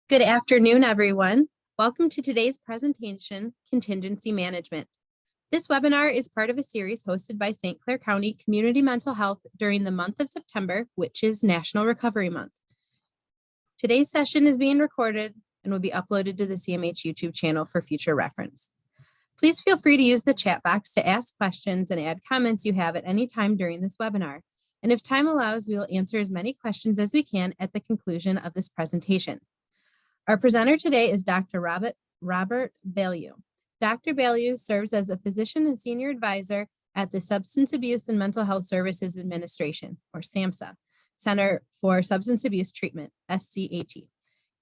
Good afternoon, everyone. Welcome to today's presentation, Contingency Management. This webinar is part of a series hosted by St. Clair County Community Mental Health during the month of September, which is National Recovery Month. Today's session is being recorded and will be uploaded to the CMH YouTube channel for future reference. Please feel free to use the chat box to ask questions and add comments you have at any time during this webinar. And if time allows, we will answer as many questions as we can at the conclusion of this presentation. Our presenter today is Dr. Robert Baileau. Dr. Baileau serves as a physician and senior advisor at the Substance Abuse and Mental Health Services Administration, or SAMHSA, Center for Substance Abuse Treatment, SCAT.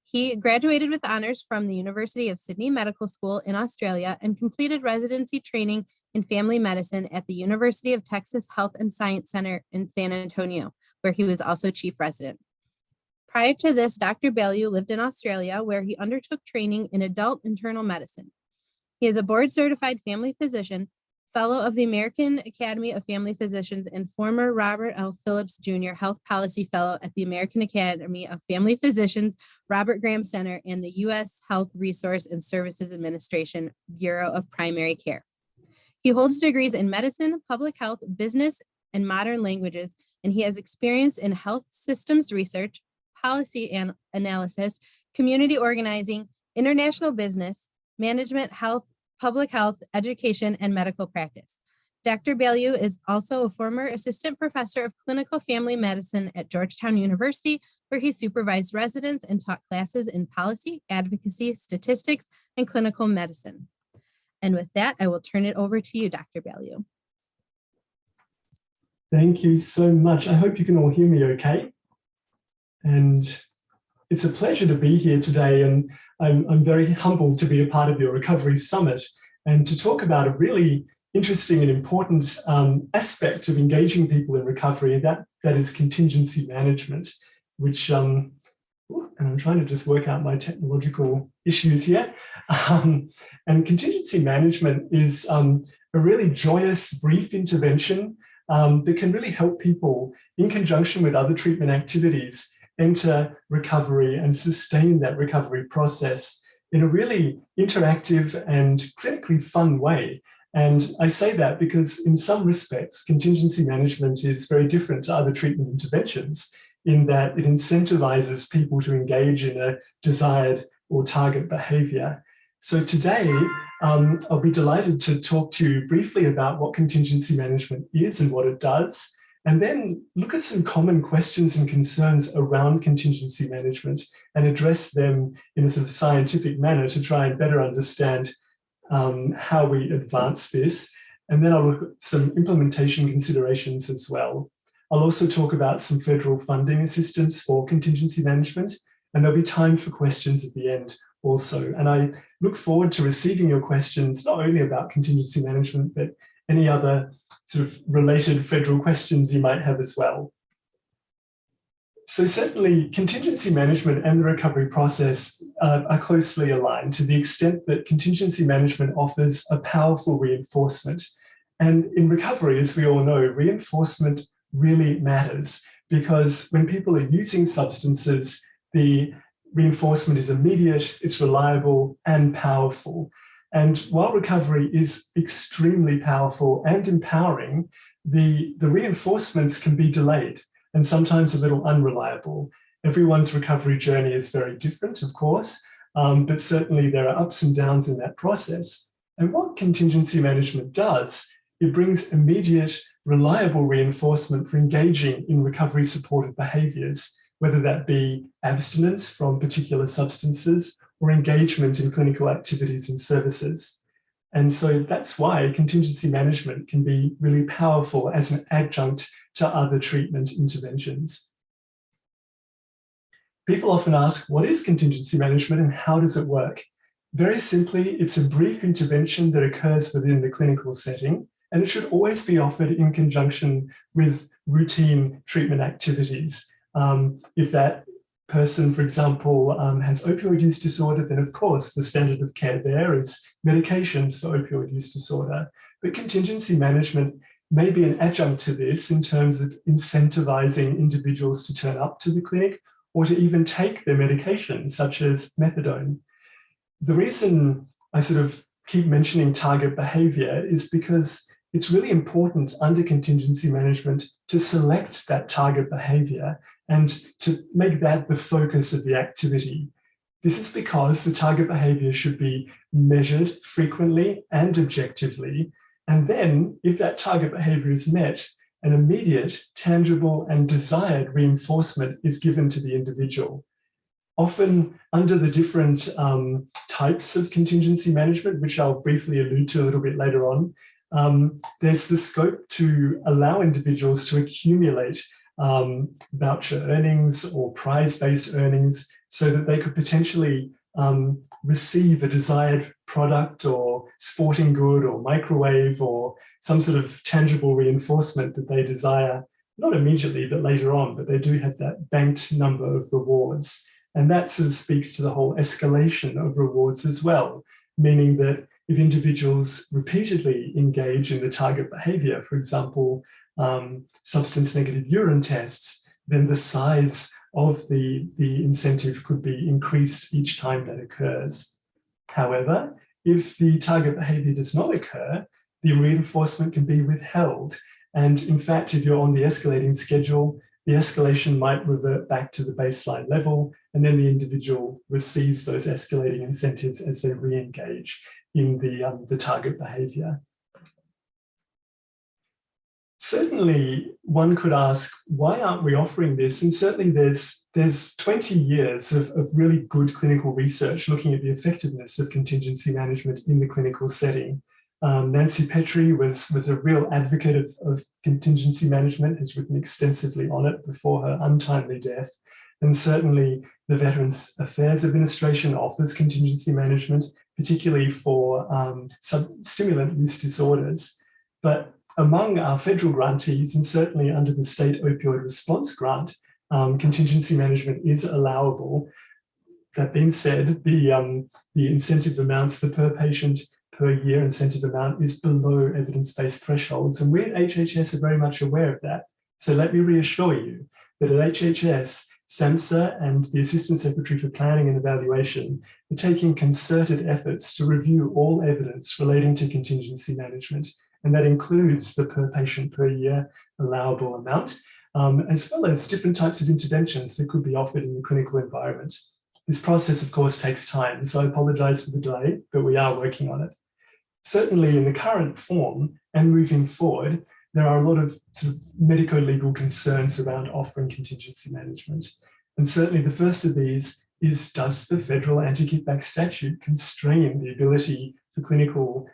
He graduated with honors from the University of Sydney Medical School in Australia and completed residency training in family medicine at the University of Texas Health and Science Center in San Antonio, where he was also chief resident. Prior to this, Dr. Baileau lived in Australia, where he undertook training in adult internal medicine. He is a board-certified family physician, fellow of the American Academy of Family Physicians, and former Robert L. Phillips Jr. Health Policy Fellow at the American Academy of Family Physicians, Robert Graham Center, and the U.S. Health Resource and Services Administration Bureau of Primary Care. He holds degrees in medicine, public health, business, and modern languages, and he has experience in health systems research, policy and analysis, community organizing, international business, management, health, public health, education, and medical practice. Dr. Baileau is also a former assistant professor of clinical family medicine at Georgetown University, where he supervised residents and taught classes in policy, advocacy, statistics, and clinical medicine. And with that, I will turn it over to you, Dr. Baileau. Thank you so much. I hope you can all hear me okay. And it's a pleasure to be here today, and I'm very humbled to be a part of your Recovery Summit and to talk about a really interesting and important aspect of engaging people in recovery, that is contingency management, which, and I'm trying to just work out my technological issues here. And contingency management is a really joyous, brief intervention that can really help people in conjunction with other treatment activities enter recovery and sustain that recovery process in a really interactive and clinically fun way. And I say that because in some respects, contingency management is very different to other treatment interventions in that it incentivizes people to engage in a desired or target behavior. So today, I'll be delighted to talk to you briefly about what contingency management is and what it does, and then look at some common questions and concerns around contingency management and address them in a sort of scientific manner to try and better understand how we advance this. And then I'll look at some implementation considerations as well. I'll also talk about some federal funding assistance for contingency management, and there'll be time for questions at the end also. And I look forward to receiving your questions, not only about contingency management, but any other sort of related federal questions you might have as well. So certainly contingency management and the recovery process are closely aligned to the extent that contingency management offers a powerful reinforcement. And in recovery, as we all know, reinforcement really matters because when people are using substances, the reinforcement is immediate, it's reliable and powerful. And while recovery is extremely powerful and empowering, the reinforcements can be delayed and sometimes a little unreliable. Everyone's recovery journey is very different, of course, but certainly there are ups and downs in that process. And what contingency management does, it brings immediate, reliable reinforcement for engaging in recovery-supported behaviors, whether that be abstinence from particular substances or engagement in clinical activities and services. And so that's why contingency management can be really powerful as an adjunct to other treatment interventions. People often ask, what is contingency management and how does it work? Very simply, it's a brief intervention that occurs within the clinical setting, and it should always be offered in conjunction with routine treatment activities. If that person, for example, has opioid use disorder, then of course the standard of care there is medications for opioid use disorder. But contingency management may be an adjunct to this in terms of incentivizing individuals to turn up to the clinic or to even take their medication, such as methadone. The reason I sort of keep mentioning target behavior is because it's really important under contingency management to select that target behavior and to make that the focus of the activity. This is because the target behavior should be measured frequently and objectively. And then if that target behavior is met, an immediate, tangible, and desired reinforcement is given to the individual. Often under the different types of contingency management, which I'll briefly allude to a little bit later on, there's the scope to allow individuals to accumulate voucher earnings or prize-based earnings so that they could potentially receive a desired product or sporting good or microwave or some sort of tangible reinforcement that they desire, not immediately, but later on, but they do have that banked number of rewards. And that sort of speaks to the whole escalation of rewards as well, meaning that if individuals repeatedly engage in the target behavior, for example, substance negative urine tests, then the size of the incentive could be increased each time that occurs. However, if the target behavior does not occur, the reinforcement can be withheld. And in fact, if you're on the escalating schedule, the escalation might revert back to the baseline level, and then the individual receives those escalating incentives as they re-engage in the target behavior. Certainly, one could ask, why aren't we offering this? And certainly there's 20 years of really good clinical research looking at the effectiveness of contingency management in the clinical setting. Nancy Petrie was a real advocate of contingency management, has written extensively on it before her untimely death. And certainly the Veterans Affairs Administration offers contingency management, particularly for stimulant use disorders. But among our federal grantees, and certainly under the State Opioid Response Grant, contingency management is allowable. That being said, the incentive amounts, the per patient per year incentive amount is below evidence-based thresholds. And we at HHS are very much aware of that. So let me reassure you that at HHS, SAMHSA and the Assistant Secretary for Planning and Evaluation are taking concerted efforts to review all evidence relating to contingency management. And that includes the per patient per year allowable amount, as well as different types of interventions that could be offered in the clinical environment. This process, of course, takes time, so I apologize for the delay, but we are working on it. Certainly in the current form and moving forward, there are a lot of sort of medico-legal concerns around offering contingency management. And certainly the first of these is, does the federal anti-kickback statute constrain the ability for clinical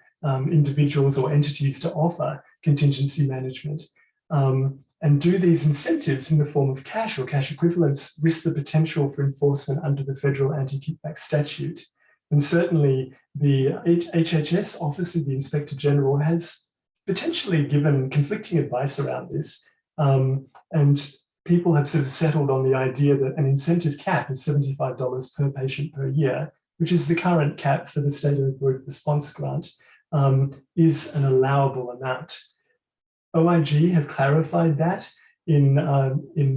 individuals or entities to offer contingency management? And do these incentives in the form of cash or cash equivalents risk the potential for enforcement under the federal anti-kickback statute? And certainly the HHS Office of the Inspector General has potentially given conflicting advice around this. And people have sort of settled on the idea that an incentive cap is $75 per patient per year, which is the current cap for the State Opioid Response Grant, is an allowable amount. OIG have clarified that in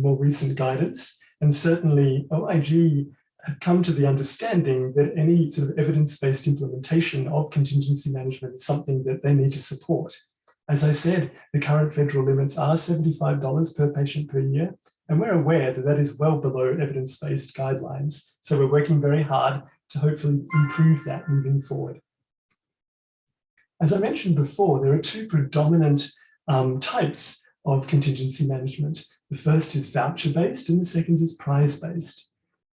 more recent guidance, and certainly OIG have come to the understanding that any sort of evidence-based implementation of contingency management is something that they need to support. As I said, the current federal limits are $75 per patient per year, and we're aware that that is well below evidence-based guidelines. So we're working very hard to hopefully improve that moving forward. As I mentioned before, there are two predominant types of contingency management. The first is voucher-based and the second is prize-based.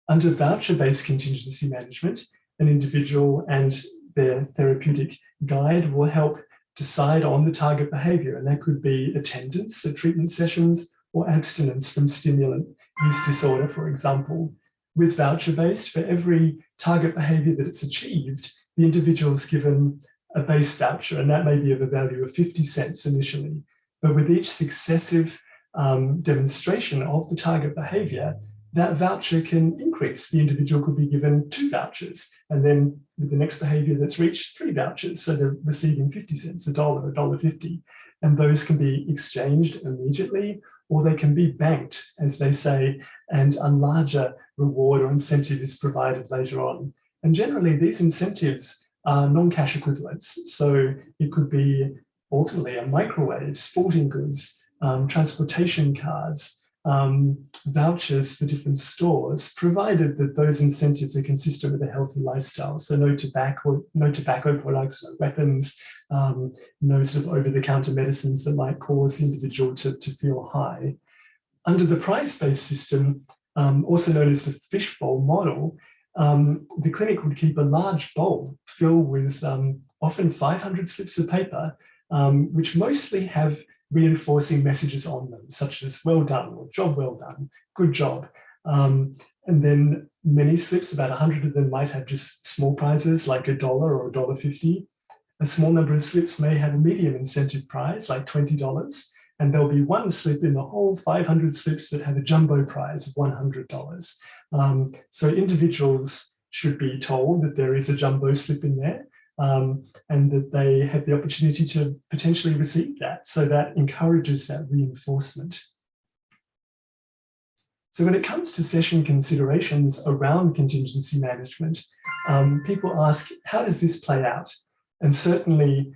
Under voucher-based contingency management, an individual and their therapeutic guide will help decide on the target behavior, and that could be attendance at treatment sessions or abstinence from stimulant use disorder, for example. With voucher-based, for every target behavior that it's achieved, the individual is given a base voucher, and that may be of a value of 50 cents initially. But with each successive demonstration of the target behavior, that voucher can increase. The individual could be given 2 vouchers, and then with the next behavior that's reached, 3 vouchers. So they're receiving 50 cents, $1, $1.50. And those can be exchanged immediately or they can be banked, as they say, and a larger reward or incentive is provided later on. And generally, these incentives are non-cash equivalents. So it could be ultimately a microwave, sporting goods, transportation cards, vouchers for different stores, provided that those incentives are consistent with a healthy lifestyle. So no tobacco products, no weapons, no sort of over-the-counter medicines that might cause the individual to feel high. Under the prize-based system, also known as the fishbowl model, the clinic would keep a large bowl filled with often 500 slips of paper, which mostly have reinforcing messages on them, such as well done or job well done, good job. And then many slips, about 100 of them, might have just small prizes like $1 or $1.50. A small number of slips may have a medium incentive prize like $20, and there'll be one slip in the whole 500 slips that have a jumbo prize of $100. So individuals should be told that there is a jumbo slip in there, and that they have the opportunity to potentially receive that. So that encourages that reinforcement. So when it comes to session considerations around contingency management, people ask, how does this play out? And certainly,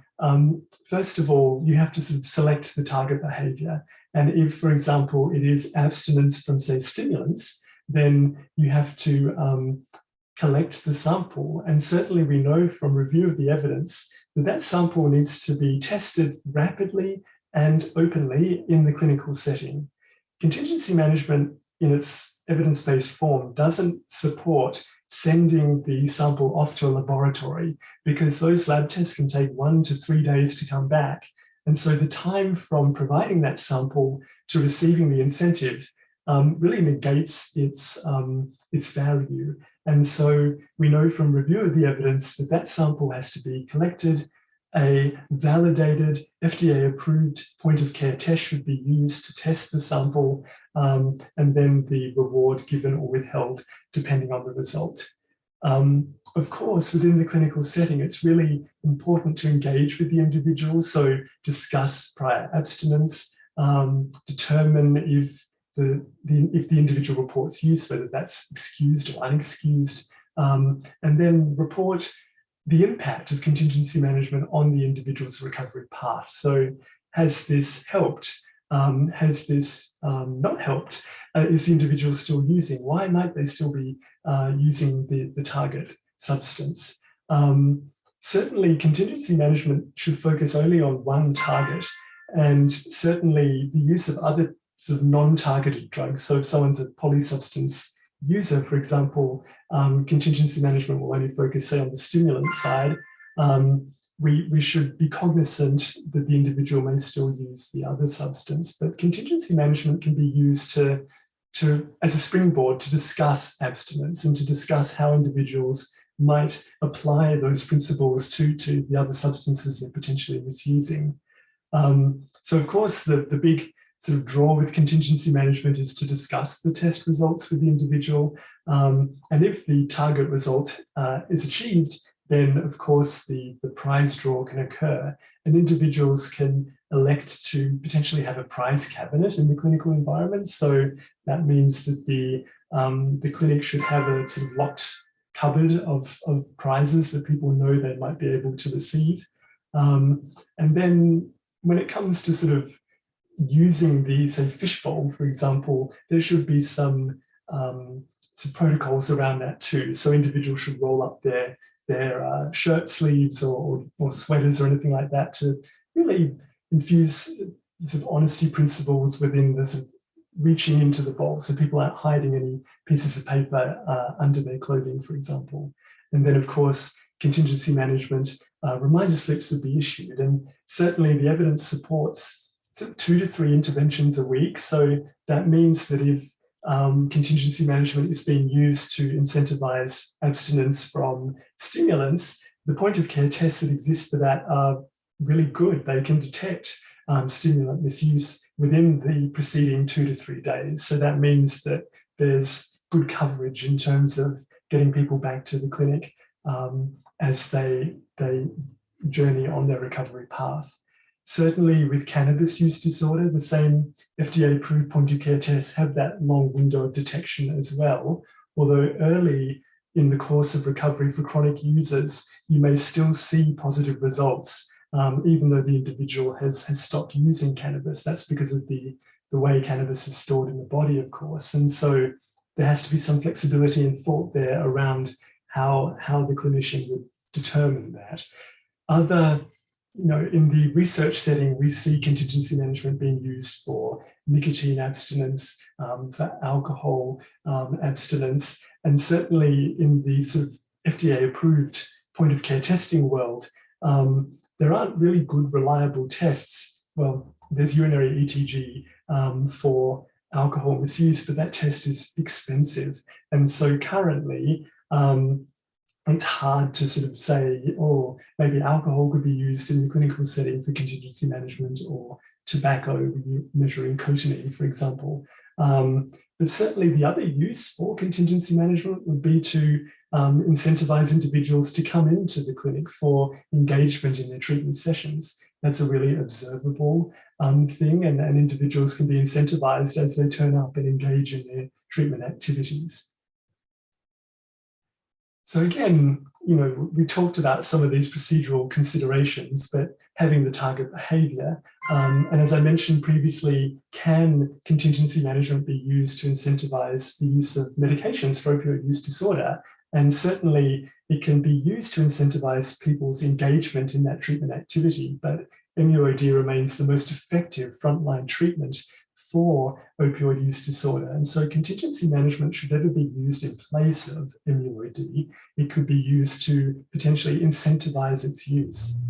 first of all, you have to sort of select the target behavior. And if, for example, it is abstinence from, say, stimulants, then you have to collect the sample. And certainly we know from review of the evidence that that sample needs to be tested rapidly and openly in the clinical setting. Contingency management in its evidence-based form doesn't support sending the sample off to a laboratory, because those lab tests can take 1 to 3 days to come back. And so the time from providing that sample to receiving the incentive really negates its value. And so we know from review of the evidence that that sample has to be collected, a validated, FDA-approved point-of-care test should be used to test the sample, and then the reward given or withheld depending on the result. Of course, within the clinical setting, it's really important to engage with the individual, so discuss prior abstinence, determine if the individual reports use, whether that's excused or unexcused, and then report the impact of contingency management on the individual's recovery path. So has this helped? Has this not helped? Is the individual still using? Why might they still be using the target substance? Certainly, contingency management should focus only on one target, and certainly the use of other sort of non-targeted drugs. So if someone's a polysubstance user, for example, contingency management will only focus, say, on the stimulant side. We should be cognizant that the individual may still use the other substance, but contingency management can be used as a springboard to discuss abstinence and to discuss how individuals might apply those principles to the other substances they're potentially misusing. So of course, the big sort of draw with contingency management is to discuss the test results with the individual. And if the target result is achieved, then of course the prize draw can occur, and individuals can elect to potentially have a prize cabinet in the clinical environment. So that means that the clinic should have a sort of locked cupboard of prizes that people know they might be able to receive. And then when it comes to sort of using the, say, fishbowl, for example, there should be some protocols around that too. So individuals should roll up their shirt sleeves or sweaters or anything like that to really infuse sort of honesty principles within the sort of reaching into the bowl, so people aren't hiding any pieces of paper under their clothing, for example. And then, of course, contingency management reminder slips would be issued, and certainly the evidence supports sort of 2 to 3 interventions a week. So that means that if contingency management is being used to incentivize abstinence from stimulants, the point of care tests that exist for that are really good. They can detect stimulant misuse within the preceding 2 to 3 days. So that means that there's good coverage in terms of getting people back to the clinic as they journey on their recovery path. Certainly with cannabis use disorder, the same FDA-approved point-of-care tests have that long window of detection as well. Although early in the course of recovery for chronic users, you may still see positive results, even though the individual has stopped using cannabis. That's because of the way cannabis is stored in the body, of course. And so there has to be some flexibility and thought there around how the clinician would determine that. In the research setting, we see contingency management being used for nicotine abstinence, for alcohol abstinence, and certainly in the sort of FDA-approved point-of-care testing world, there aren't really good, reliable tests. Well, there's urinary ETG for alcohol misuse, but that test is expensive. And so currently, it's hard to sort of say, oh, maybe alcohol could be used in the clinical setting for contingency management, or tobacco, when you're measuring cotinine, for example. But certainly the other use for contingency management would be to incentivize individuals to come into the clinic for engagement in their treatment sessions. That's a really observable thing, and individuals can be incentivized as they turn up and engage in their treatment activities. So again, we talked about some of these procedural considerations, but having the target behavior, and as I mentioned previously, can contingency management be used to incentivize the use of medications for opioid use disorder? And certainly it can be used to incentivize people's engagement in that treatment activity, but MUOD remains the most effective frontline treatment for opioid use disorder. And so contingency management should never be used in place of MUOD. It could be used to potentially incentivize its use.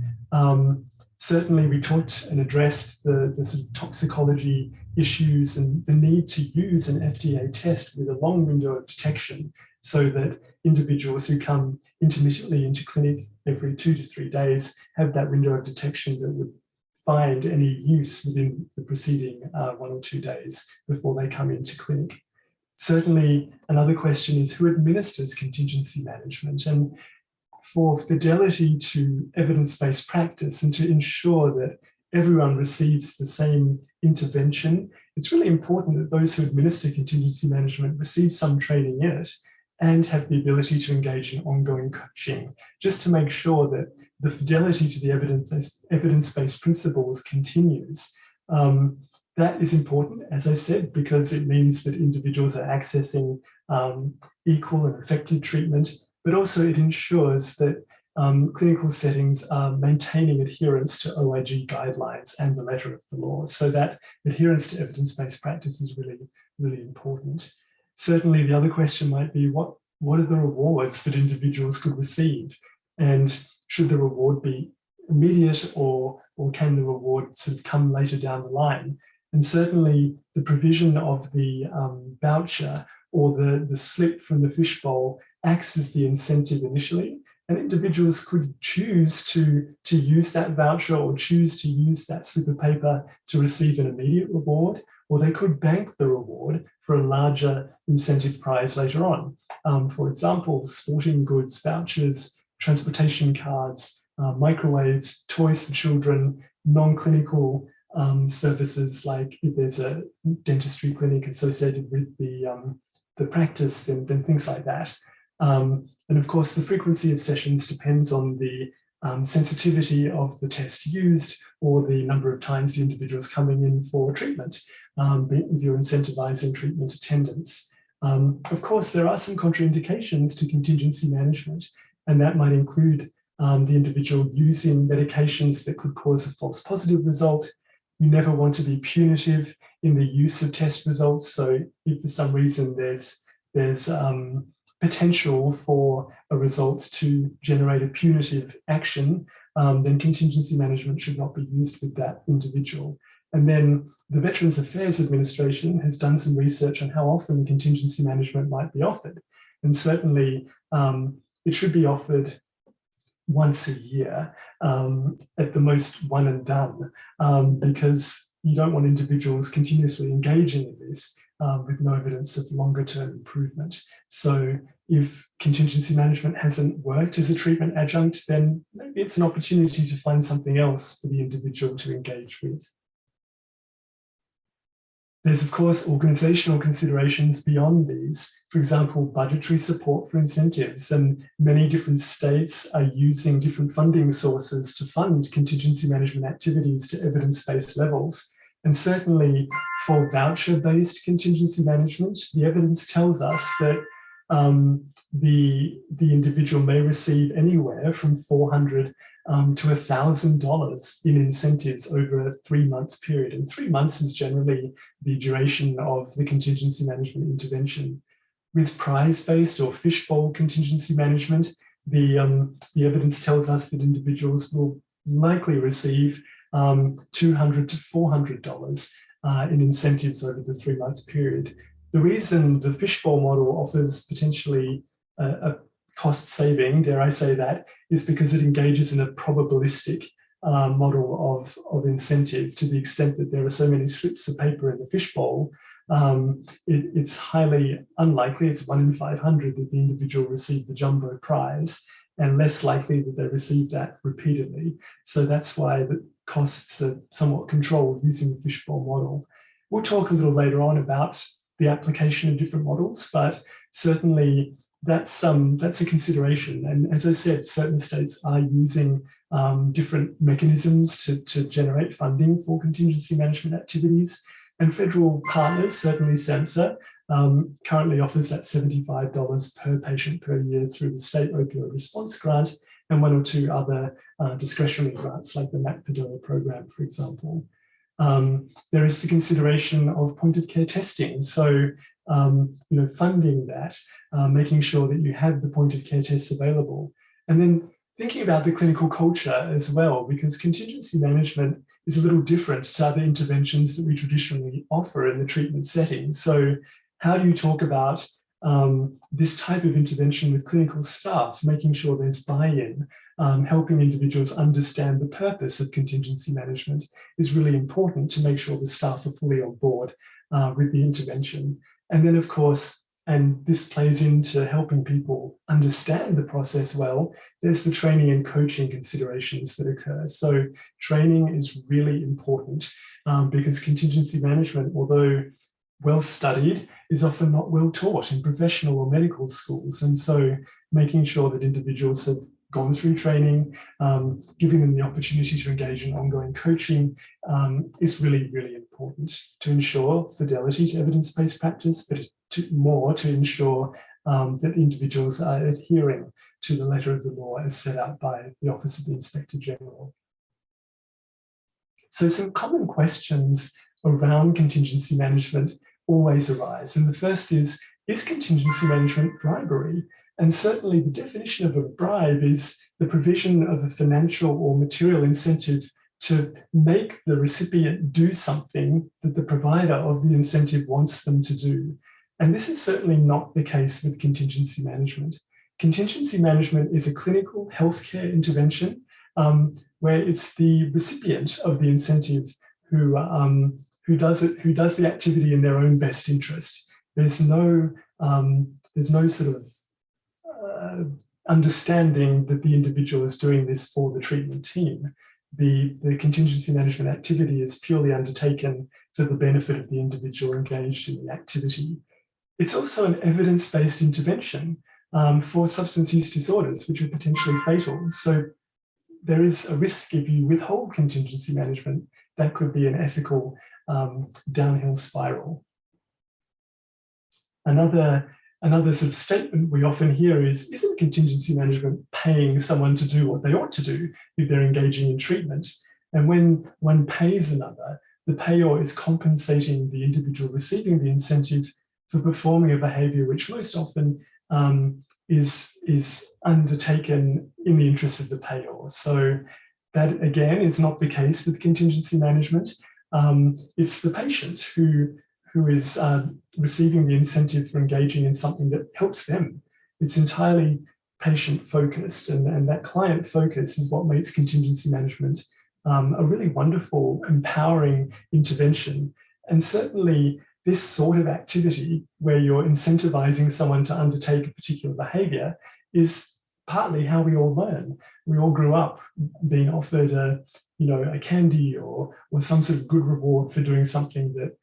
Certainly we talked and addressed the sort of toxicology issues and the need to use an FDA test with a long window of detection, so that individuals who come intermittently into clinic every 2 to 3 days have that window of detection that would find any use within the preceding 1 or 2 days before they come into clinic. Certainly, another question is who administers contingency management? And for fidelity to evidence-based practice and to ensure that everyone receives the same intervention, it's really important that those who administer contingency management receive some training in it and have the ability to engage in ongoing coaching, just to make sure that the fidelity to the evidence-based principles continues. That is important, as I said, because it means that individuals are accessing equal and effective treatment, but also it ensures that clinical settings are maintaining adherence to OIG guidelines and the letter of the law. So that adherence to evidence-based practice is really, really important. Certainly the other question might be, what are the rewards that individuals could receive? And should the reward be immediate, or can the reward sort of come later down the line? And certainly the provision of the voucher or the slip from the fishbowl acts as the incentive initially, and individuals could choose to use that voucher or choose to use that slip of paper to receive an immediate reward, or they could bank the reward for a larger incentive prize later on. For example, sporting goods vouchers, transportation cards, microwaves, toys for children, non-clinical services, like if there's a dentistry clinic associated with the practice, then things like that. And of course, the frequency of sessions depends on the sensitivity of the test used or the number of times the individual is coming in for treatment, if you're incentivizing treatment attendance. Of course, there are some contraindications to contingency management, and that might include the individual using medications that could cause a false positive result. You never want to be punitive in the use of test results. So if for some reason there's potential for a result to generate a punitive action, then contingency management should not be used with that individual. And then the Veterans Affairs Administration has done some research on how often contingency management might be offered. And certainly it should be offered once a year, at the most one and done, because you don't want individuals continuously engaging in this with no evidence of longer term improvement. So If contingency management hasn't worked as a treatment adjunct, then maybe it's an opportunity to find something else for the individual to engage with. There's, of course, organizational considerations beyond these. For example, budgetary support for incentives, and many different states are using different funding sources to fund contingency management activities to evidence-based levels. And certainly for voucher-based contingency management, the evidence tells us that the individual may receive anywhere from $400 to $1,000 in incentives over a 3-month period. And 3 months is generally the duration of the contingency management intervention. With prize-based or fishbowl contingency management, the evidence tells us that individuals will likely receive $200 to $400 in incentives over the 3-month period. The reason the fishbowl model offers potentially a cost saving, dare I say that, is because it engages in a probabilistic model of incentive. To the extent that there are so many slips of paper in the fishbowl, it's highly unlikely, it's 1 in 500 that the individual receive the jumbo prize, and less likely that they receive that repeatedly. So that's why the costs are somewhat controlled using the fishbowl model. We'll talk a little later on about the application of different models, but certainly that's a consideration. And as I said, certain states are using different mechanisms to generate funding for contingency management activities. And federal partners, certainly SAMHSA, currently offers that $75 per patient per year through the State Opioid Response Grant and 1 or 2 other discretionary grants like the MAC-PADOA program, for example. There is the consideration of point of care testing. So, funding that, making sure that you have the point of care tests available. And then thinking about the clinical culture as well, because contingency management is a little different to other interventions that we traditionally offer in the treatment setting. So how do you talk about this type of intervention with clinical staff, making sure there's buy-in, helping individuals understand the purpose of contingency management is really important to make sure the staff are fully on board with the intervention. And then, of course, and this plays into helping people understand the process well, there's the training and coaching considerations that occur. So training is really important because contingency management, although well studied, is often not well taught in professional or medical schools. And so making sure that individuals have gone through training, giving them the opportunity to engage in ongoing coaching is really, really important to ensure fidelity to evidence-based practice, but to ensure that individuals are adhering to the letter of the law as set out by the Office of the Inspector General. So some common questions around contingency management always arise. And the first is contingency management bribery? And certainly the definition of a bribe is the provision of a financial or material incentive to make the recipient do something that the provider of the incentive wants them to do. And this is certainly not the case with contingency management. Contingency management is a clinical healthcare intervention where it's the recipient of the incentive who does the activity in their own best interest. There's no sort of understanding that the individual is doing this for the treatment team. The contingency management activity is purely undertaken for the benefit of the individual engaged in the activity. It's also an evidence-based intervention for substance use disorders, which are potentially fatal. So there is a risk if you withhold contingency management, that could be an ethical downhill spiral. Another sort of statement we often hear is, isn't contingency management paying someone to do what they ought to do if they're engaging in treatment? And when one pays another, the payor is compensating the individual receiving the incentive for performing a behavior which most often is undertaken in the interest of the payor. So that, again, is not the case with contingency management. It's the patient who is receiving the incentive for engaging in something that helps them. It's entirely patient-focused, and that client focus is what makes contingency management a really wonderful, empowering intervention. And certainly this sort of activity where you're incentivizing someone to undertake a particular behavior is partly how we all learn. We all grew up being offered a candy or some sort of good reward for doing something that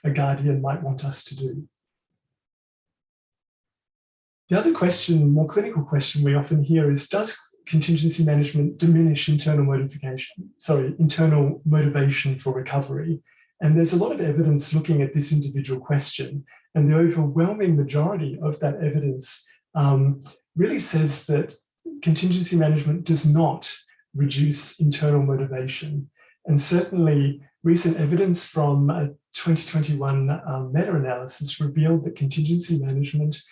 a guardian might want us to do. The other question, more clinical question we often hear is, does contingency management diminish internal motivation for recovery? And there's a lot of evidence looking at this individual question, and the overwhelming majority of that evidence really says that contingency management does not reduce internal motivation. And certainly recent evidence from a 2021 meta-analysis revealed that contingency management,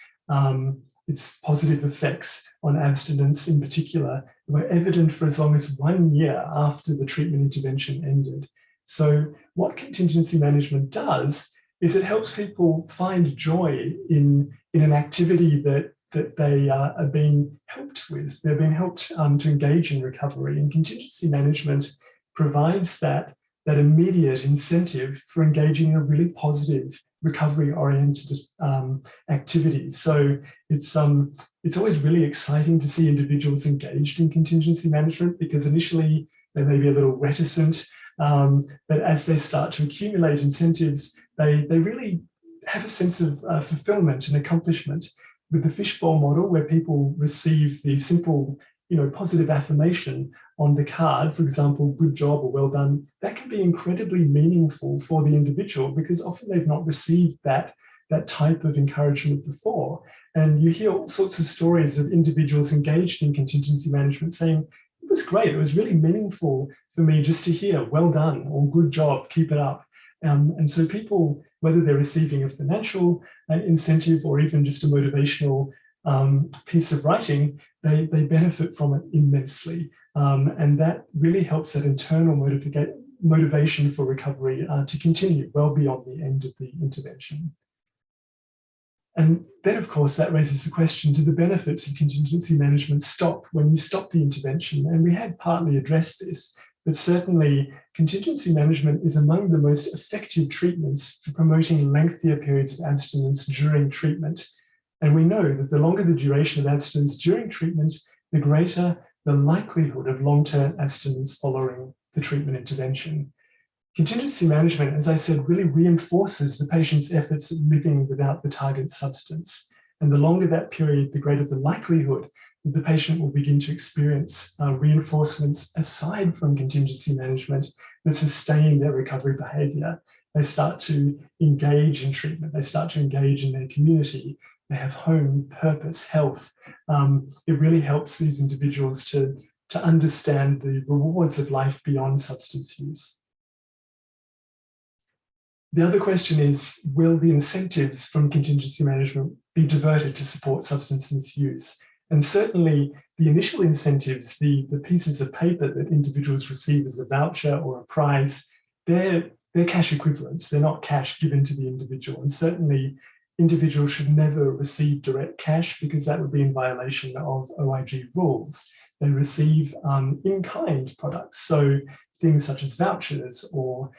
its positive effects on abstinence in particular, were evident for as long as 1 year after the treatment intervention ended. So what contingency management does is it helps people find joy in an activity that they are being helped with. They're being helped to engage in recovery, and contingency management provides that immediate incentive for engaging in a really positive recovery-oriented activities. So it's always really exciting to see individuals engaged in contingency management, because initially they may be a little reticent, but as they start to accumulate incentives, they really have a sense of fulfillment and accomplishment. With the fishbowl model, where people receive the simple, positive affirmation on the card, for example, good job or well done, that can be incredibly meaningful for the individual, because often they've not received that type of encouragement before. And you hear all sorts of stories of individuals engaged in contingency management saying, it was great, it was really meaningful for me just to hear, well done, or good job, keep it up. And so people, whether they're receiving a financial incentive or even just a motivational piece of writing, they benefit from it immensely. And that really helps that internal motivation for recovery to continue well beyond the end of the intervention. And then, of course, that raises the question, do the benefits of contingency management stop when you stop the intervention? And we have partly addressed this, but certainly contingency management is among the most effective treatments for promoting lengthier periods of abstinence during treatment. And we know that the longer the duration of abstinence during treatment, the greater the likelihood of long-term abstinence following the treatment intervention. Contingency management, as I said, really reinforces the patient's efforts at living without the target substance. And the longer that period, the greater the likelihood that the patient will begin to experience reinforcements aside from contingency management that sustain their recovery behavior. They start to engage in treatment, they start to engage in their community, they have home, purpose, health. It really helps these individuals to understand the rewards of life beyond substance use. The other question is, will the incentives from contingency management be diverted to support substance misuse? And certainly the initial incentives, the pieces of paper that individuals receive as a voucher or a prize, they're cash equivalents. They're not cash given to the individual. And certainly individuals should never receive direct cash, because that would be in violation of OIG rules. They receive in-kind products, so things such as vouchers or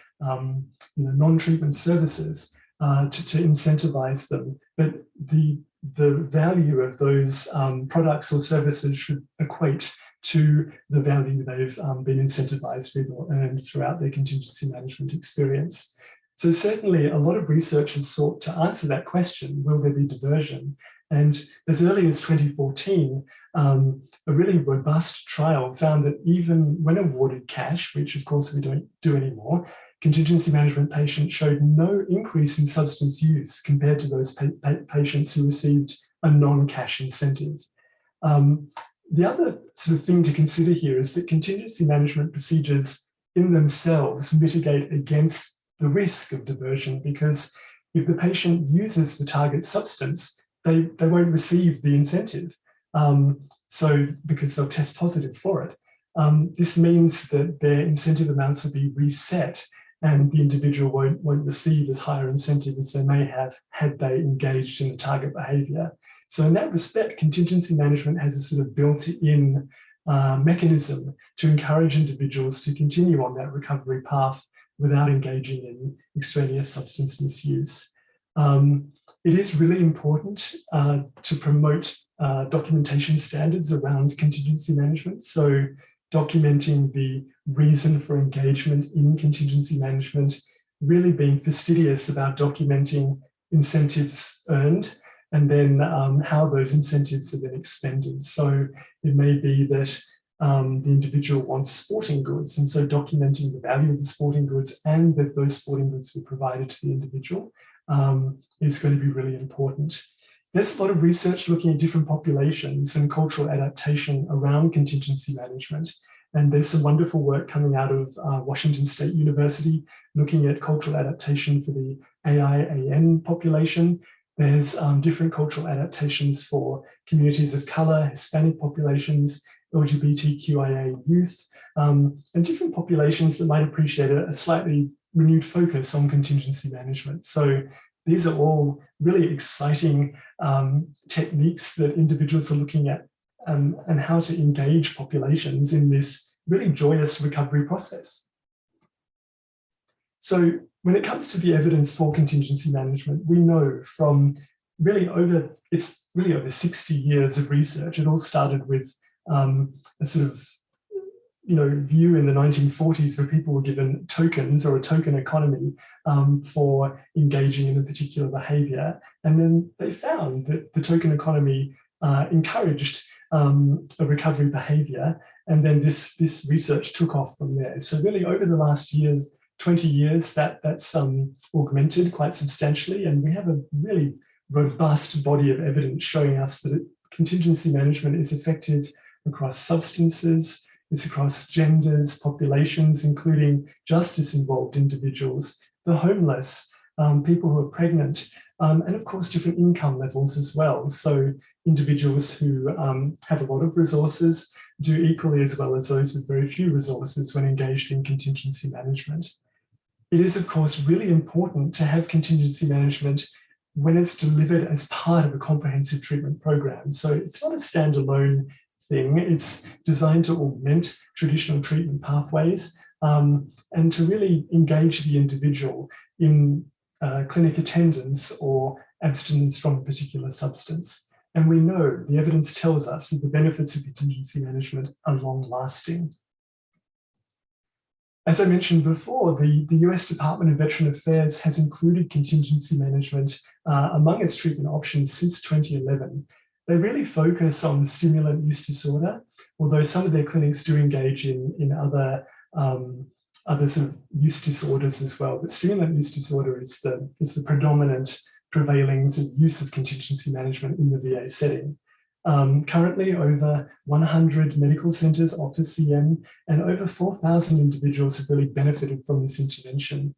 non-treatment services to incentivize them. But the value of those products or services should equate to the value they've been incentivized with or earned throughout their contingency management experience. So certainly a lot of research has sought to answer that question, will there be diversion? And as early as 2014, a really robust trial found that even when awarded cash, which of course we don't do anymore, contingency management patients showed no increase in substance use compared to those patients who received a non-cash incentive. The other sort of thing to consider here is that contingency management procedures in themselves mitigate against the risk of diversion, because if the patient uses the target substance, they won't receive the incentive. So because they'll test positive for it. This means that their incentive amounts will be reset, and the individual won't receive as higher incentive as they may have had they engaged in the target behavior. So in that respect, contingency management has a sort of built-in mechanism to encourage individuals to continue on that recovery path without engaging in extraneous substance misuse. It is really important to promote documentation standards around contingency management. So documenting the reason for engagement in contingency management, really being fastidious about documenting incentives earned, and then how those incentives are then expended. So it may be that the individual wants sporting goods, and so documenting the value of the sporting goods and that those sporting goods were provided to the individual is going to be really important. There's a lot of research looking at different populations and cultural adaptation around contingency management. And there's some wonderful work coming out of Washington State University looking at cultural adaptation for the AIAN population. There's different cultural adaptations for communities of color, Hispanic populations, LGBTQIA youth, and different populations that might appreciate a slightly renewed focus on contingency management. So these are all really exciting techniques that individuals are looking at and how to engage populations in this really joyous recovery process. So when it comes to the evidence for contingency management, we know from over 60 years of research. It all started with a sort of view in the 1940s where people were given tokens or a token economy for engaging in a particular behavior. And then they found that the token economy encouraged a recovery behavior. And then this research took off from there. So really over the last 20 years, that's augmented quite substantially. And we have a really robust body of evidence showing us that contingency management is effective across substances, it's across genders, populations, including justice-involved individuals, the homeless, people who are pregnant, and of course different income levels as well. So individuals who have a lot of resources do equally as well as those with very few resources when engaged in contingency management. It is of course really important to have contingency management when it's delivered as part of a comprehensive treatment program. So it's not a standalone thing. It's designed to augment traditional treatment pathways and to really engage the individual in clinic attendance or abstinence from a particular substance. And we know, the evidence tells us that the benefits of contingency management are long-lasting. As I mentioned before, the US Department of Veteran Affairs has included contingency management among its treatment options since 2011. They really focus on stimulant use disorder, although some of their clinics do engage in other sort of use disorders as well. But stimulant use disorder is the predominant prevailing use of contingency management in the VA setting. Currently, over 100 medical centers offer CM, and over 4,000 individuals have really benefited from this intervention.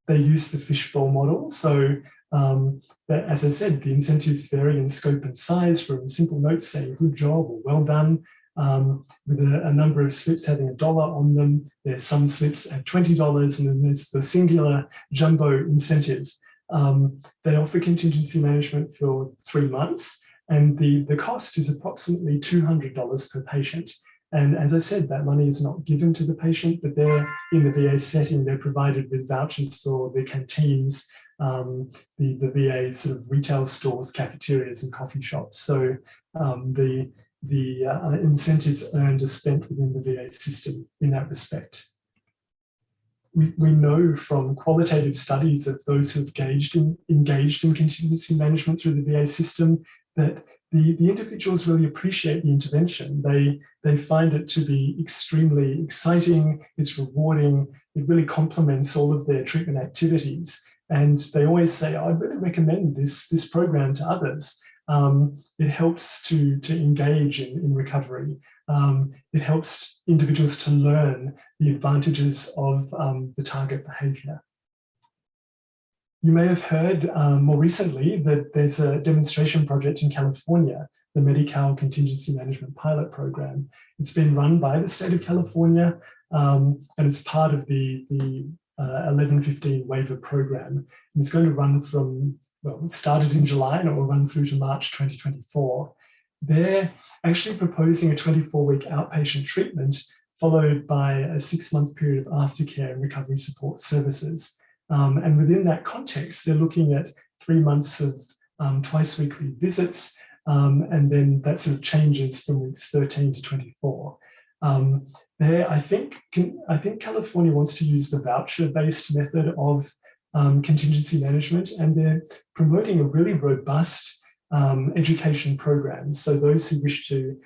They use the fishbowl model, so that, as I said, the incentives vary in scope and size, from simple notes saying good job or well done, with a number of slips having $1 on them. There's some slips at $20, and then there's the singular jumbo incentive. They offer contingency management for 3 months, and the cost is approximately $200 per patient. And as I said, that money is not given to the patient, but they're in the VA setting, they're provided with vouchers for the canteens, the VA sort of retail stores, cafeterias, and coffee shops. So the incentives earned are spent within the VA system in that respect. We know from qualitative studies of those who have engaged in contingency management through the VA system that the individuals really appreciate the intervention. They find it to be extremely exciting, it's rewarding, it really complements all of their treatment activities. And they always say, I'd really recommend this program to others. It helps to engage in recovery. It helps individuals to learn the advantages of the target behavior. You may have heard more recently that there's a demonstration project in California, the Medi-Cal Contingency Management Pilot Program. It's been run by the state of California, and it's part of the 1115 waiver program. And it's going to run it started in July and it will run through to March 2024. They're actually proposing a 24-week outpatient treatment followed by a 6-month period of aftercare and recovery support services. And within that context, they're looking at 3 months of twice weekly visits, and then that sort of changes from weeks 13 to 24. I think California wants to use the voucher-based method of contingency management, and they're promoting a really robust education program. So those who wish to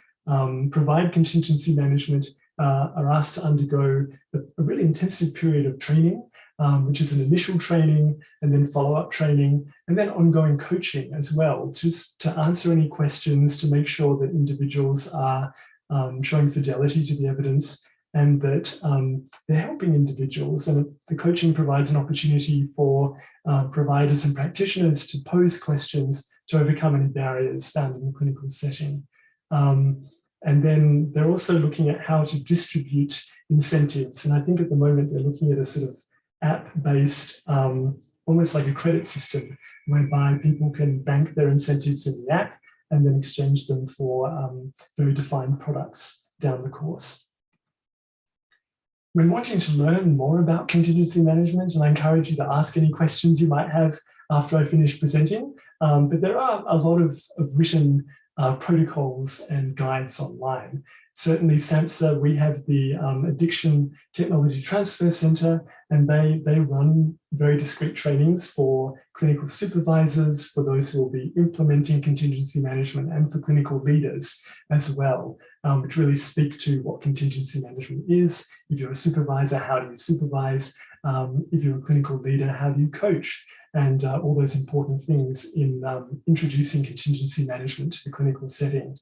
provide contingency management are asked to undergo a really intensive period of training, which is an initial training and then follow-up training and then ongoing coaching as well, just to answer any questions, to make sure that individuals are showing fidelity to the evidence and that they're helping individuals. And the coaching provides an opportunity for providers and practitioners to pose questions to overcome any barriers found in the clinical setting. And then they're also looking at how to distribute incentives. And I think at the moment they're looking at a sort of app-based, almost like a credit system, whereby people can bank their incentives in the app and then exchange them for very defined products down the course. When wanting to learn more about contingency management, and I encourage you to ask any questions you might have after I finish presenting, but there are a lot of written protocols and guides online. Certainly SAMHSA, we have the Addiction Technology Transfer Center, and they run very discrete trainings for clinical supervisors, for those who will be implementing contingency management, and for clinical leaders as well, which really speak to what contingency management is. If you're a supervisor, how do you supervise? If you're a clinical leader, how do you coach? And all those important things in introducing contingency management to the clinical setting.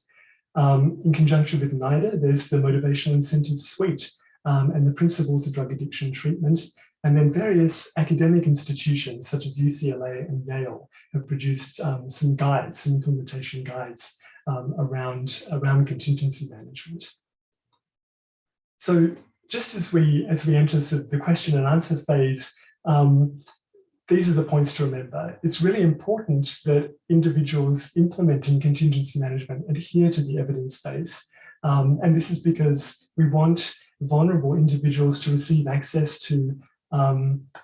In conjunction with NIDA, there's the Motivational Incentive Suite and the Principles of Drug Addiction Treatment. And then various academic institutions such as UCLA and Yale have produced some guides, some implementation guides around contingency management. So just as we enter sort of the question and answer phase, these are the points to remember. It's really important that individuals implementing contingency management adhere to the evidence base. And this is because we want vulnerable individuals to receive access to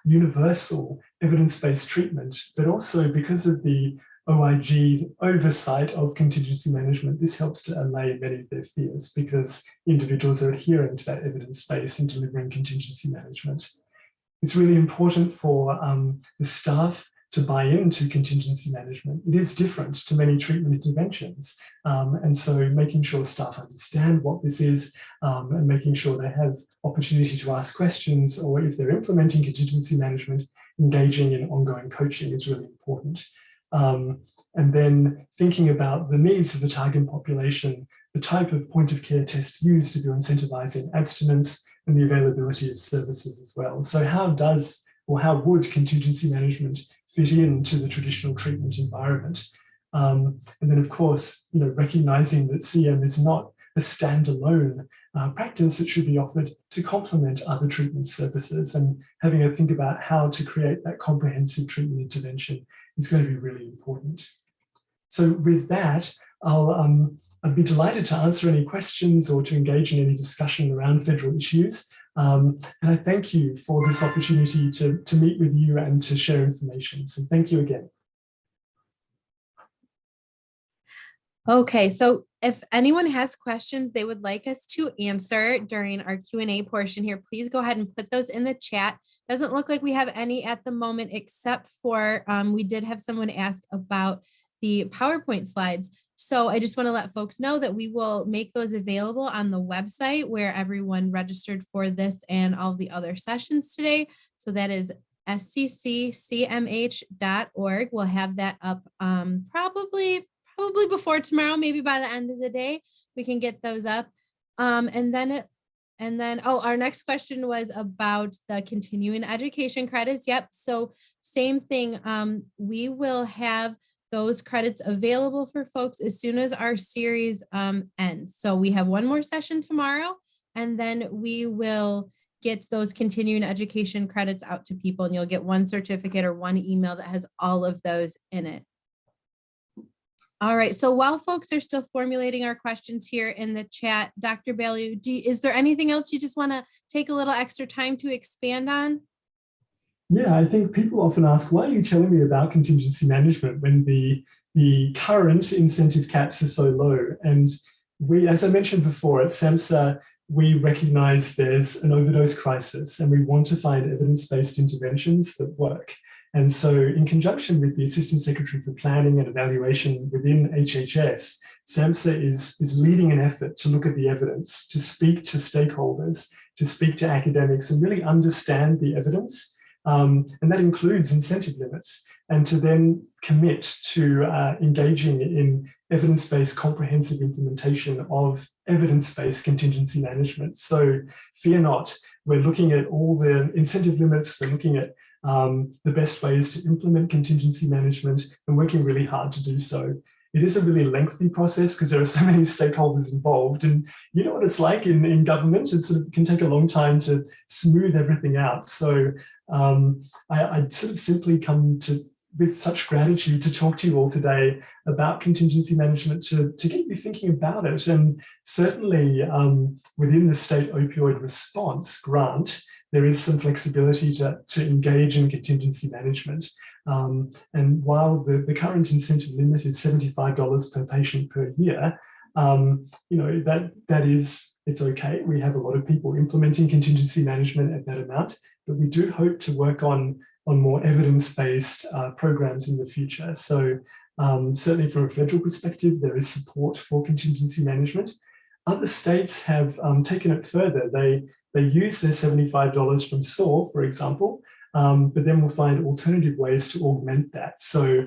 universal evidence-based treatment, but also because of the OIG oversight of contingency management, this helps to allay many of their fears because individuals are adhering to that evidence base and delivering contingency management. It's really important for the staff to buy into contingency management. It is different to many treatment interventions. And so making sure staff understand what this is and making sure they have opportunity to ask questions, or if they're implementing contingency management, engaging in ongoing coaching is really important. And then thinking about the needs of the target population, the type of point of care test used if you're incentivizing abstinence, and the availability of services as well. So how would contingency management fit into the traditional treatment environment? And then of course, recognizing that CM is not a standalone practice, it should be offered to complement other treatment services, and having a think about how to create that comprehensive treatment intervention is going to be really important. So with that, I'd be delighted to answer any questions or to engage in any discussion around federal issues. And I thank you for this opportunity to meet with you and to share information. So thank you again. Okay, so if anyone has questions they would like us to answer during our Q&A portion here, please go ahead and put those in the chat. Doesn't look like we have any at the moment, except for we did have someone ask about the PowerPoint slides. So I just want to let folks know that we will make those available on the website where everyone registered for this and all the other sessions today. So that is sccmh.org. We'll have that up probably before tomorrow, maybe by the end of the day, we can get those up. And then our next question was about the continuing education credits. Yep. So same thing. We will have those credits available for folks as soon as our series ends. So we have one more session tomorrow, and then we will get those continuing education credits out to people, and you'll get one certificate or one email that has all of those in it. All right. So while folks are still formulating our questions here in the chat, Dr. Bailey, is there anything else you just want to take a little extra time to expand on? Yeah, I think people often ask, why are you telling me about contingency management when the current incentive caps are so low? And we, as I mentioned before, at SAMHSA, we recognize there's an overdose crisis and we want to find evidence-based interventions that work. And so in conjunction with the Assistant Secretary for Planning and Evaluation within HHS, SAMHSA is leading an effort to look at the evidence, to speak to stakeholders, to speak to academics and really understand the evidence. And that includes incentive limits, and to then commit to engaging in evidence-based comprehensive implementation of evidence-based contingency management. So fear not, we're looking at all the incentive limits, we're looking at the best ways to implement contingency management and working really hard to do so. It is a really lengthy process because there are so many stakeholders involved, and you know what it's like in government. It sort of can take a long time to smooth everything out. So I sort of simply come to with such gratitude to talk to you all today about contingency management, to get you thinking about it. And certainly within the state opioid response grant, there is some flexibility to engage in contingency management. And while the current incentive limit is $75 per patient per year, you know, that is, it's okay. We have a lot of people implementing contingency management at that amount, but we do hope to work on more evidence-based programs in the future. So certainly from a federal perspective, there is support for contingency management. Other states have taken it further. They use their $75 from SOAR, for example, but then we'll find alternative ways to augment that. So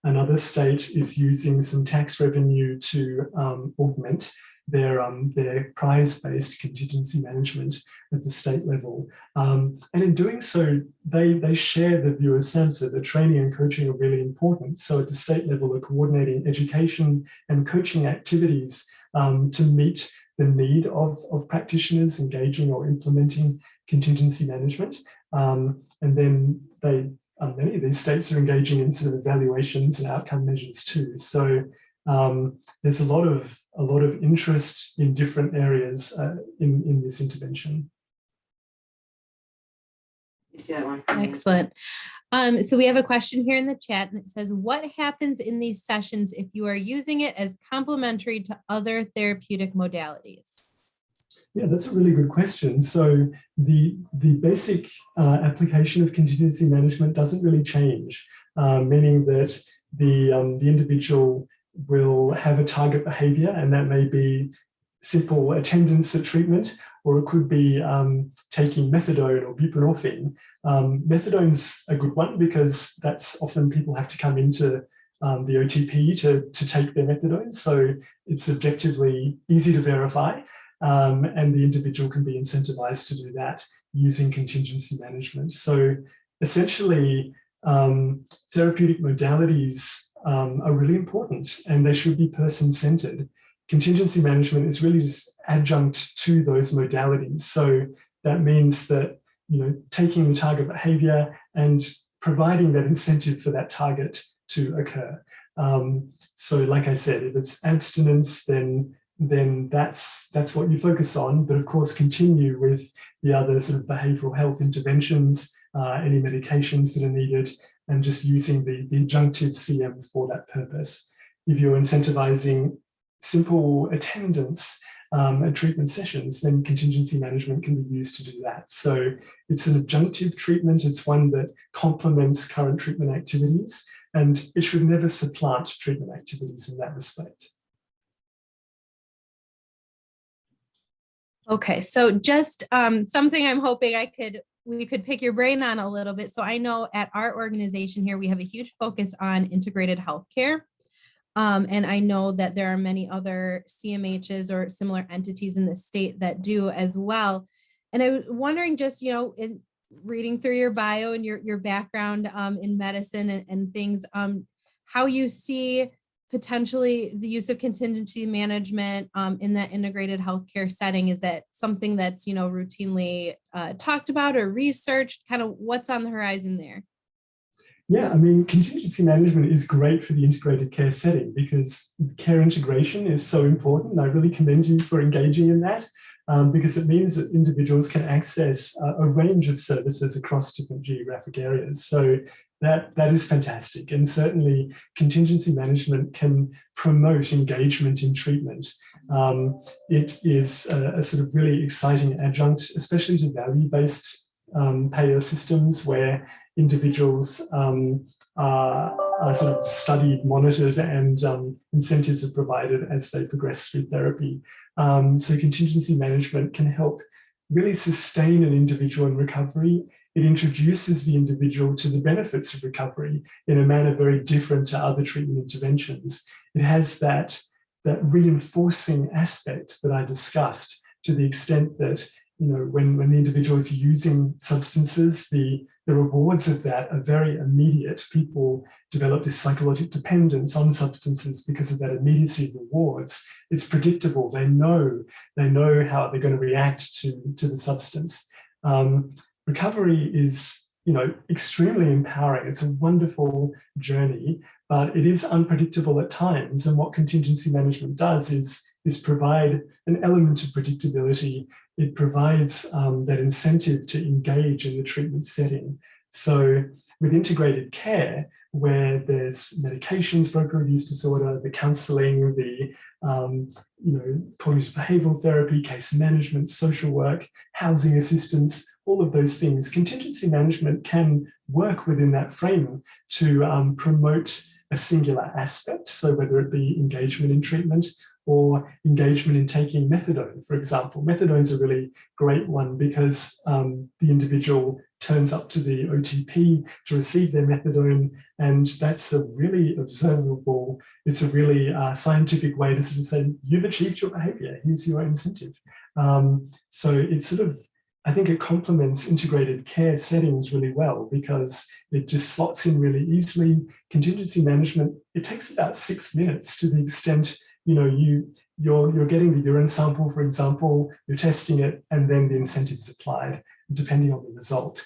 another state is using some tax revenue to augment their prize-based contingency management at the state level. And in doing so, they share the view of SAMHSA that training and coaching are really important. So at the state level, they're coordinating education and coaching activities to meet the need of practitioners engaging or implementing contingency management. And then many of these states are engaging in sort of evaluations and outcome measures too. So there's a lot of interest in different areas in this intervention. You see that one? Excellent. So we have a question here in the chat, and it says, what happens in these sessions if you are using it as complementary to other therapeutic modalities? Yeah, that's a really good question. So the basic application of contingency management doesn't really change, meaning that the individual will have a target behavior, and that may be simple attendance at treatment, or it could be taking methadone or buprenorphine. Methadone's a good one because that's often people have to come into the OTP to take their methadone. So it's objectively easy to verify, and the individual can be incentivized to do that using contingency management. So essentially, therapeutic modalities are really important, and they should be person-centered. Contingency management is really just adjunct to those modalities. So that means that, you know, taking the target behavior and providing that incentive for that target to occur. So like I said, if it's abstinence, then that's what you focus on, but of course continue with the other sort of behavioral health interventions, any medications that are needed, and just using the adjunctive CM for that purpose. If you're incentivizing simple attendance at treatment sessions, then contingency management can be used to do that. So it's an adjunctive treatment. It's one that complements current treatment activities, and it should never supplant treatment activities in that respect. Okay, so just something I'm hoping we could pick your brain on a little bit. So I know at our organization here, we have a huge focus on integrated healthcare. And I know that there are many other CMHs or similar entities in the state that do as well. And I was wondering, just, you know, in reading through your bio and your background in medicine and things, how you see potentially the use of contingency management in that integrated healthcare setting. Is that something that's, you know, routinely talked about or researched? Kind of what's on the horizon there? Yeah, I mean, contingency management is great for the integrated care setting because care integration is so important. I really commend you for engaging in that because it means that individuals can access a range of services across different geographic areas. So that is fantastic. And certainly contingency management can promote engagement in treatment. It is a sort of really exciting adjunct, especially to value-based payer systems where individuals are sort of studied, monitored, and incentives are provided as they progress through therapy. So contingency management can help really sustain an individual in recovery. It introduces the individual to the benefits of recovery in a manner very different to other treatment interventions. It has that reinforcing aspect that I discussed, to the extent that, you know, when the individual is using substances, the rewards of that are very immediate. People develop this psychological dependence on substances because of that immediacy of rewards. It's predictable. They know how they're going to react to the substance. Recovery is, you know, extremely empowering. It's a wonderful journey, but it is unpredictable at times. And what contingency management does is provide an element of predictability. It provides that incentive to engage in the treatment setting. So with integrated care, where there's medications for opioid use disorder, the counselling, the cognitive behavioural therapy, case management, social work, housing assistance, all of those things, contingency management can work within that frame to promote a singular aspect. So whether it be engagement in treatment or engagement in taking methadone, for example. Methadone is a really great one because the individual turns up to the OTP to receive their methadone, and that's a really observable, it's a really scientific way to sort of say, you've achieved your behavior, here's your incentive. So it's sort of, I think it complements integrated care settings really well because it just slots in really easily. Contingency management, it takes about 6 minutes, to the extent, you know, you're getting the urine sample, for example, you're testing it, and then the incentive is applied, depending on the result.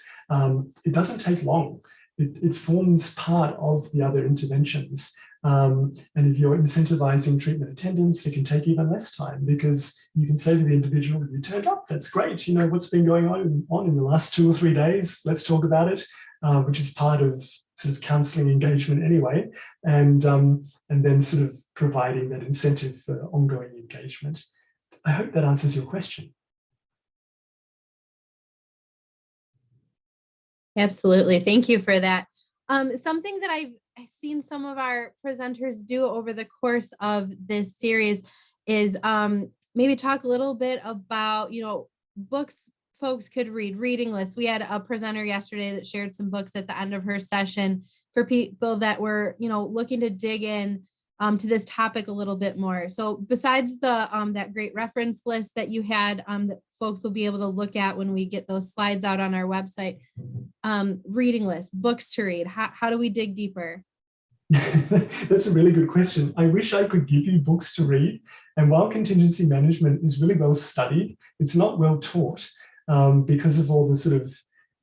It doesn't take long. It forms part of the other interventions. And if you're incentivizing treatment attendance, it can take even less time, because you can say to the individual, you turned up, that's great. You know, what's been going on in the last 2 or 3 days? Let's talk about it, which is part of sort of counseling engagement anyway. And then sort of providing that incentive for ongoing engagement. I hope that answers your question. Absolutely. Thank you for that. Something that I've seen some of our presenters do over the course of this series is maybe talk a little bit about, you know, books folks could read, reading lists. We had a presenter yesterday that shared some books at the end of her session for people that were, you know, looking to dig in to this topic a little bit more. So besides the that great reference list that you had that folks will be able to look at when we get those slides out on our website, reading list, books to read, how do we dig deeper? That's a really good question. I wish I could give you books to read. And while contingency management is really well studied, it's not well taught because of all the sort of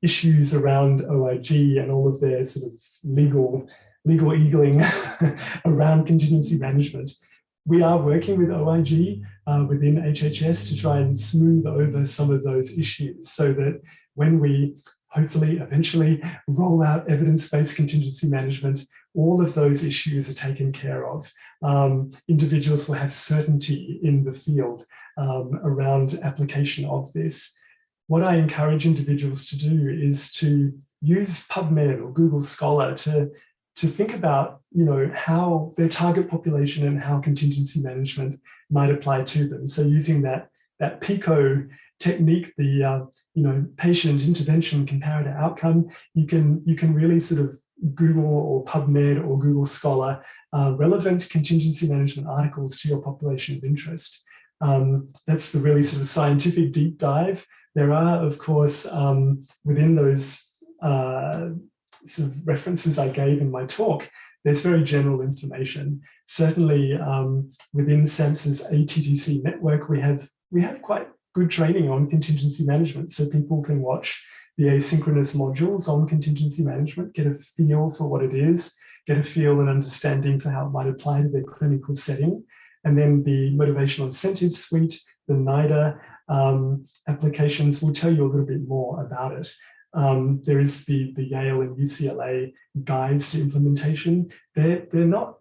issues around OIG and all of their sort of legal eagling around contingency management. We are working with OIG within HHS to try and smooth over some of those issues, so that when we hopefully eventually roll out evidence-based contingency management, all of those issues are taken care of. Individuals will have certainty in the field around application of this. What I encourage individuals to do is to use PubMed or Google Scholar to think about, you know, how their target population and how contingency management might apply to them. So using that PICO technique, the patient intervention comparator outcome, you can really sort of Google or PubMed or Google Scholar relevant contingency management articles to your population of interest. That's the really sort of scientific deep dive. There are, of course, within those sort of references I gave in my talk, there's very general information. Certainly within SAMHSA's ATTC network, we have quite good training on contingency management, so people can watch asynchronous modules on contingency management, get a feel for what it is, get a feel and understanding for how it might apply to their clinical setting. And then the motivational incentive suite, the NIDA applications will tell you a little bit more about it. There is the Yale and UCLA guides to implementation. They're not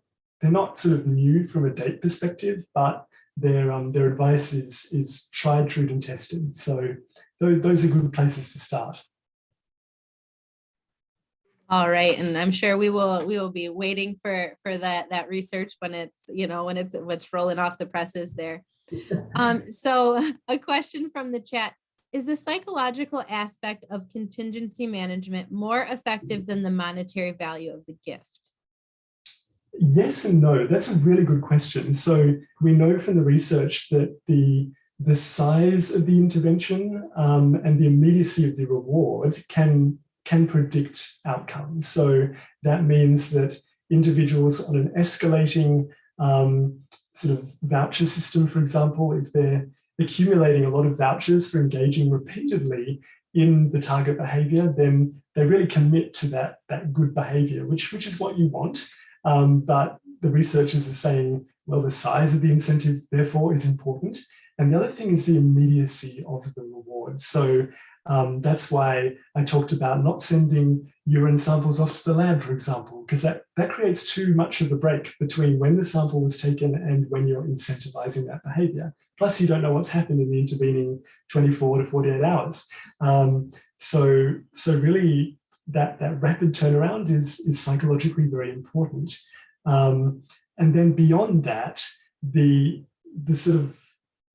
sort of new from a date perspective, but their advice is tried, true, and tested. So those are good places to start. All right, and I'm sure we will be waiting for that research when it's rolling off the presses there. So a question from the chat: is the psychological aspect of contingency management more effective than the monetary value of the gift? Yes and no. That's a really good question. So we know from the research that the size of the intervention and the immediacy of the reward can predict outcomes. So that means that individuals on an escalating sort of voucher system, for example, if they're accumulating a lot of vouchers for engaging repeatedly in the target behavior, then they really commit to that good behavior, which is what you want. But the researchers are saying, well, the size of the incentive, therefore, is important. And the other thing is the immediacy of the reward. So that's why I talked about not sending urine samples off to the lab, for example, because that creates too much of a break between when the sample was taken and when you're incentivizing that behavior. Plus, you don't know what's happened in the intervening 24 to 48 hours. So really, that rapid turnaround is psychologically very important. And then beyond that, the sort of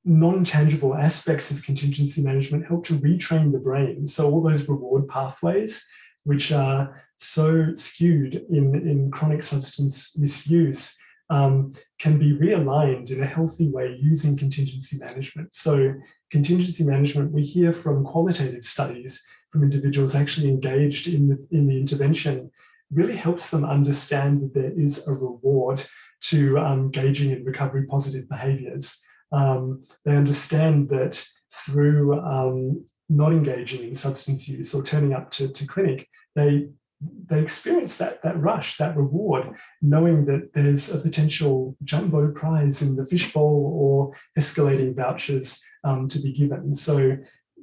non-tangible aspects of contingency management help to retrain the brain. So all those reward pathways, which are so skewed in chronic substance misuse, can be realigned in a healthy way using contingency management. So contingency management, we hear from qualitative studies from individuals actually engaged in the intervention, really helps them understand that there is a reward to engaging in recovery positive behaviors. They understand that through not engaging in substance use or turning up to clinic, they experience that rush, that reward, knowing that there's a potential jumbo prize in the fishbowl or escalating vouchers to be given. So,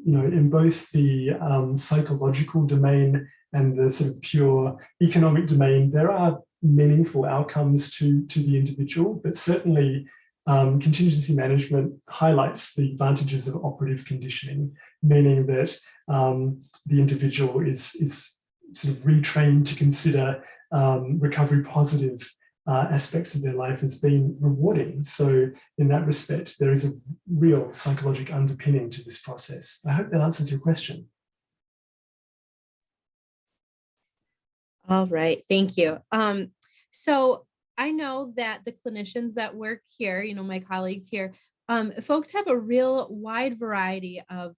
in both the psychological domain and the sort of pure economic domain, there are meaningful outcomes to the individual, but certainly contingency management highlights the advantages of operative conditioning, meaning that the individual is sort of retrained to consider recovery positive aspects of their life as being rewarding. So in that respect, there is a real psychological underpinning to this process. I hope that answers your question. All right, thank you. So I know that the clinicians that work here, my colleagues here, folks have a real wide variety of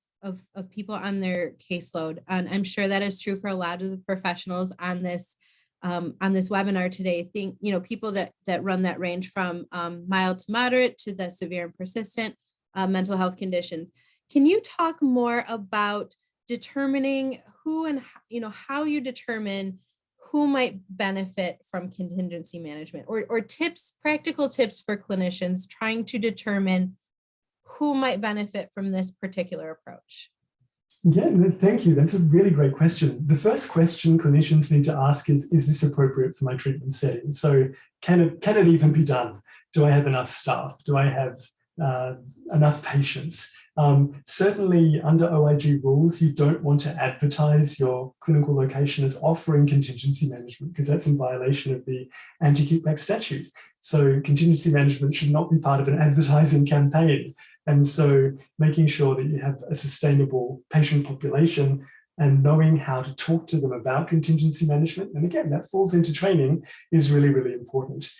people on their caseload. And I'm sure that is true for a lot of the professionals on this webinar today. People that run that range from mild to moderate to the severe and persistent mental health conditions. Can you talk more about determining who and how you determine who might benefit from contingency management, or practical tips for clinicians trying to determine who might benefit from this particular approach? Yeah, thank you. That's a really great question. The first question clinicians need to ask is this appropriate for my treatment setting? So can it even be done? Do I have enough staff? Do I have enough patients? Certainly under OIG rules, you don't want to advertise your clinical location as offering contingency management, because that's in violation of the anti-kickback statute. So contingency management should not be part of an advertising campaign. And so making sure that you have a sustainable patient population and knowing how to talk to them about contingency management, and again, that falls into training, is really, really important.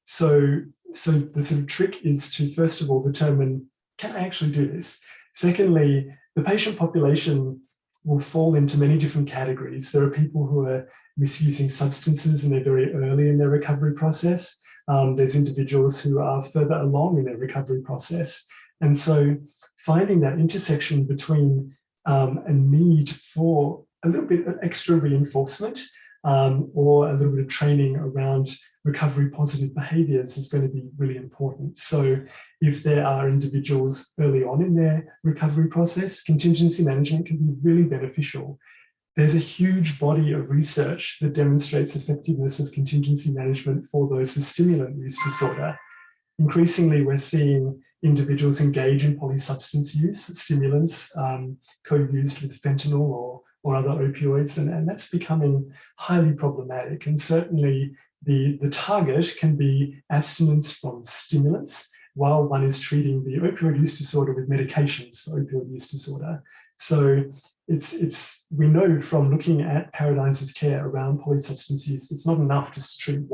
So the sort of trick is to, first of all, determine, can I actually do this? Secondly, the patient population will fall into many different categories. There are people who are misusing substances and they're very early in their recovery process. There's individuals who are further along in their recovery process. And so finding that intersection between a need for a little bit of extra reinforcement or a little bit of training around recovery positive behaviours is going to be really important. So if there are individuals early on in their recovery process, contingency management can be really beneficial. There's a huge body of research that demonstrates effectiveness of contingency management for those with stimulant use disorder. Increasingly, we're seeing individuals engage in polysubstance use, stimulants co-used with fentanyl or other opioids, and that's becoming highly problematic. And certainly the target can be abstinence from stimulants while one is treating the opioid use disorder with medications for opioid use disorder. So we know from looking at paradigms of care around polysubstance use, it's not enough just to treat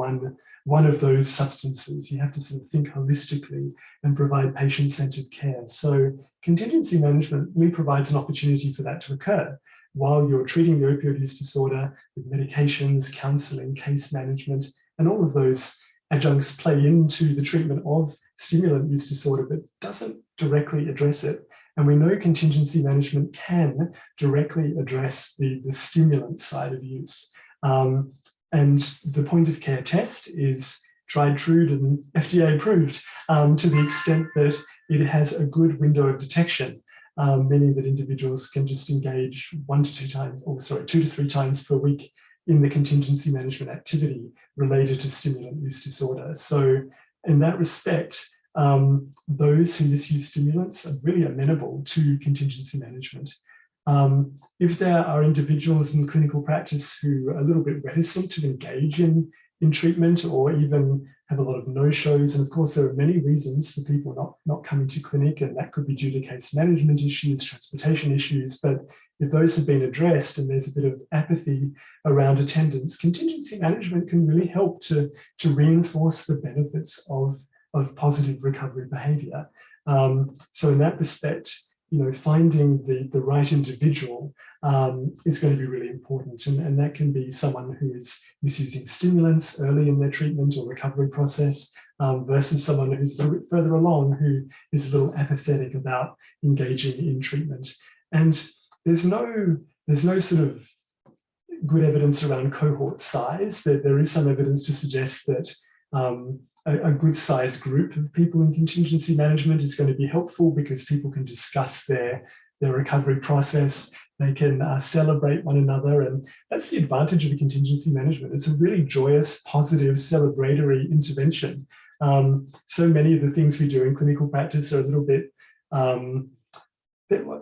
one of those substances. You have to sort of think holistically and provide patient-centered care. So contingency management really provides an opportunity for that to occur while you're treating the opioid use disorder with medications, counseling, case management, and all of those adjuncts play into the treatment of stimulant use disorder, but doesn't directly address it. And we know contingency management can directly address the stimulant side of use. And the point of care test is tried, true, and FDA approved to the extent that it has a good window of detection, meaning that individuals can just engage 2 to 3 times per week in the contingency management activity related to stimulant use disorder. So in that respect, those who misuse stimulants are really amenable to contingency management. If there are individuals in clinical practice who are a little bit reticent to engage in treatment or even have a lot of no-shows, and of course there are many reasons for people not coming to clinic, and that could be due to case management issues, transportation issues, but if those have been addressed and there's a bit of apathy around attendance, contingency management can really help to reinforce the benefits of positive recovery behaviour. So in that respect, finding the right individual is going to be really important. And that can be someone who is misusing stimulants early in their treatment or recovery process versus someone who's a little bit further along who is a little apathetic about engaging in treatment. And there's no sort of good evidence around cohort size. There is some evidence to suggest that a good sized group of people in contingency management is going to be helpful because people can discuss their recovery process. They can celebrate one another. And that's the advantage of a contingency management. It's a really joyous, positive, celebratory intervention. So many of the things we do in clinical practice are a little bit,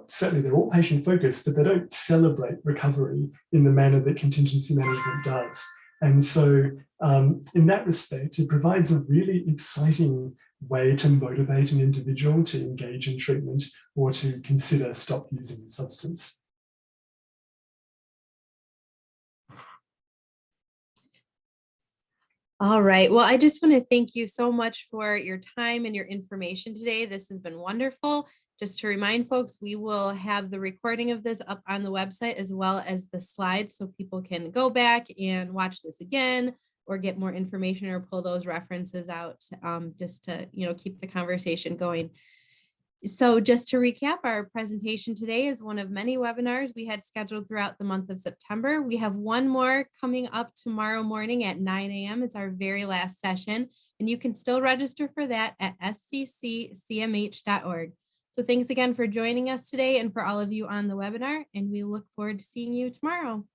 certainly they're all patient focused, but they don't celebrate recovery in the manner that contingency management does. And so in that respect, it provides a really exciting way to motivate an individual to engage in treatment or to consider stop using the substance. All right. Well, I just want to thank you so much for your time and your information today. This has been wonderful. Just to remind folks, we will have the recording of this up on the website as well as the slides so people can go back and watch this again or get more information or pull those references out just to keep the conversation going. So just to recap, our presentation today is one of many webinars we had scheduled throughout the month of September. We have one more coming up tomorrow morning at 9 a.m. It's our very last session, and you can still register for that at sccmh.org. So thanks again for joining us today and for all of you on the webinar, and we look forward to seeing you tomorrow.